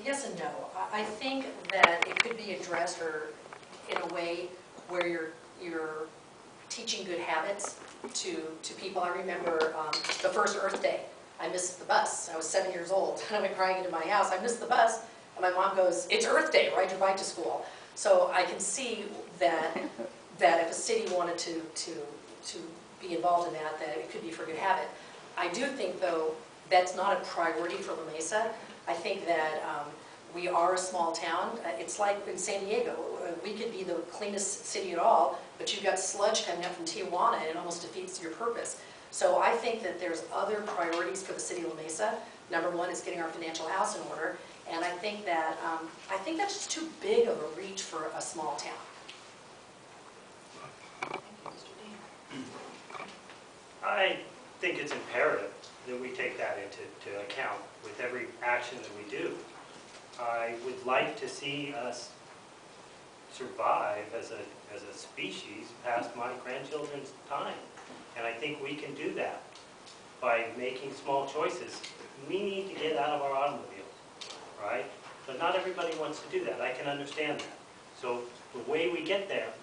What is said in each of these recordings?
yes and no. I think that it could be addressed or in a way where you're teaching good habits to people. I remember the first Earth Day. I missed the bus. I was 7 years old. I went crying into my house. I missed the bus. And my mom goes, "It's Earth Day, ride your bike to school." So I can see that if a city wanted to be involved in that it could be for good habit. I do think, though, that's not a priority for La Mesa. I think that we are a small town. It's like in San Diego. We could be the cleanest city at all, but you've got sludge coming up from Tijuana, and it almost defeats your purpose. So I think that there's other priorities for the city of La Mesa. Number one is getting our financial house in order, and I think that's just too big of a reach for a small town. Thank you, Mr. Dean. I think it's imperative that we take that into account with every action that we do. I would like to see us survive as a species past my grandchildren's time. And I think we can do that by making small choices. We need to get out of our automobiles, right? But not everybody wants to do that. I can understand that. So the way we get there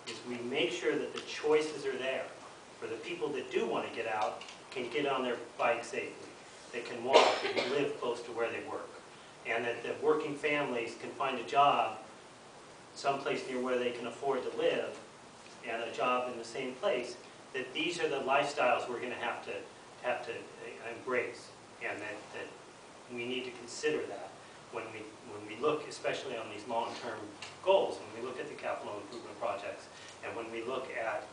is we make sure that the choices are there for the people that do want to get out, can get on their bike safely, they can walk, they can live close to where they work, and that the working families can find a job someplace near where they can afford to live and a job in the same place, that these are the lifestyles we're going to have to embrace, and that we need to consider that when we look, especially on these long-term goals, when we look at the capital improvement projects, and when we look at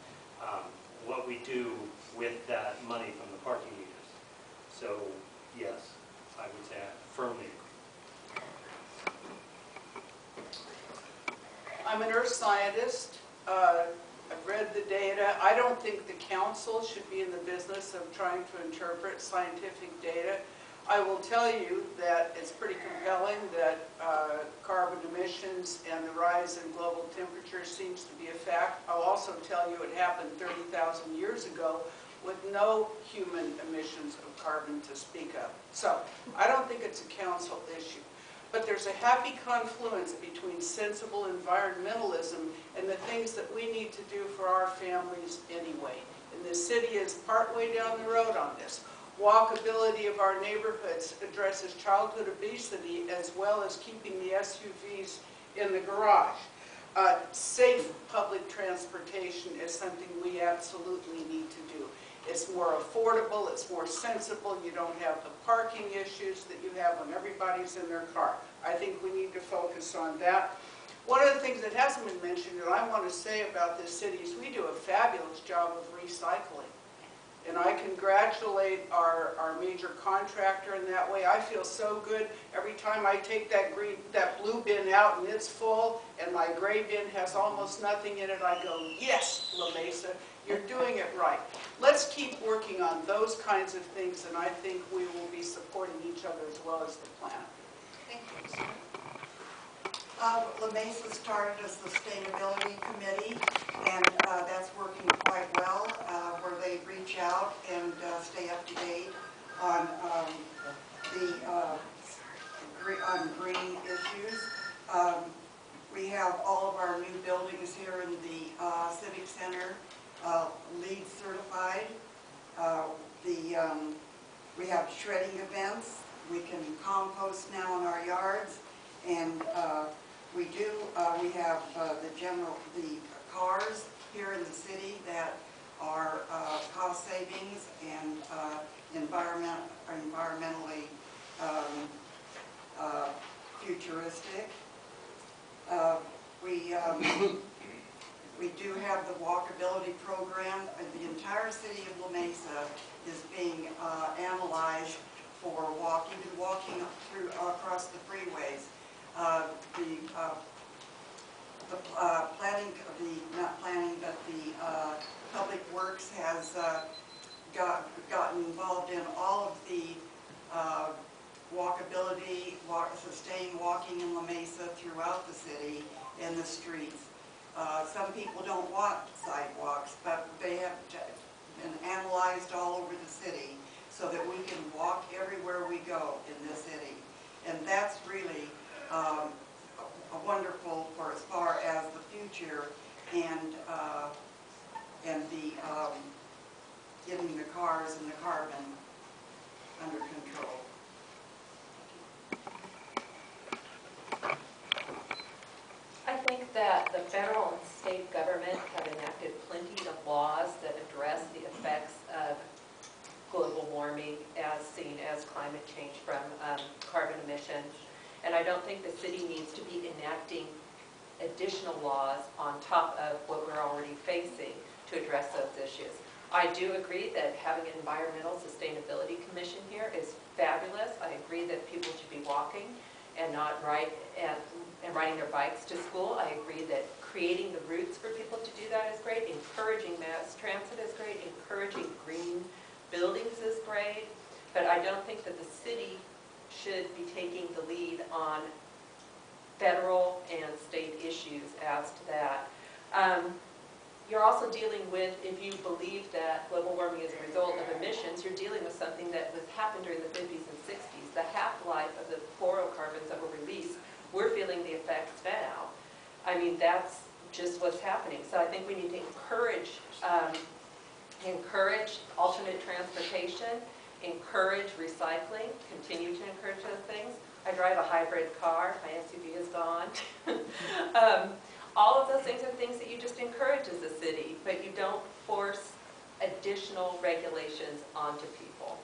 what we do with that money from the parking meters. So, yes, I would say I firmly agree. I'm an earth scientist. I've read the data. I don't think the council should be in the business of trying to interpret scientific data. I will tell you that it's pretty compelling that carbon emissions and the rise in global temperature seems to be a fact. I'll also tell you it happened 30,000 years ago with no human emissions of carbon to speak of. So I don't think it's a council issue. But there's a happy confluence between sensible environmentalism and the things that we need to do for our families anyway. And the city is partway down the road on this. Walkability of our neighborhoods addresses childhood obesity as well as keeping the SUVs in the garage. Safe public transportation is something we absolutely need to do. It's more affordable, it's more sensible, you don't have the parking issues that you have when everybody's in their car. I think we need to focus on that. One of the things that hasn't been mentioned that I want to say about this city is we do a fabulous job of recycling. And I congratulate our major contractor in that way. I feel so good every time I take that blue bin out and it's full and my gray bin has almost nothing in it. I go, yes, La Mesa, you're doing it right. Let's keep working on those kinds of things, and I think we will be supporting each other as well as the planet. Thank you, sir. La Mesa started a sustainability committee, and that's working quite well, where they reach out and stay up to date on on green issues. We have all of our new buildings here in the Civic Center LEED certified. We have shredding events. We can compost now in our yards, and we have the cars here in the city that are cost savings and environmentally futuristic. We do have the walkability program. The entire city of La Mesa is being analyzed for walking through across the freeways. The Public Works has gotten involved in all of the walkability, sustained walking in La Mesa throughout the city and the streets. Some people don't want sidewalks, but they have been analyzed all over the city so that we can walk everywhere we go in the city. And that's really wonderful for as far as the future and the getting the cars and the carbon under control. I think that the federal and state government have enacted plenty of laws that address the effects of global warming as seen as climate change from carbon emissions. And I don't think the city needs to be enacting additional laws on top of what we're already facing to address those issues. I do agree that having an environmental sustainability commission here is fabulous. I agree that people should be walking and not and riding their bikes to school. I agree that creating the routes for people to do that is great. Encouraging mass transit is great. Encouraging green buildings is great. But I don't think that the city should be taking the lead on federal and state issues as to that. You're also dealing with, if you believe that global warming is a result of emissions, you're dealing with something that was happened during the 50s and 60s. The half-life of the fluorocarbons that were released, we're feeling the effects now. I mean, that's just what's happening. So I think we need to encourage alternate transportation, encourage recycling, continue to encourage those things. I drive a hybrid car, my SUV is gone. All of those things are things that you just encourage as a city, but you don't force additional regulations onto people.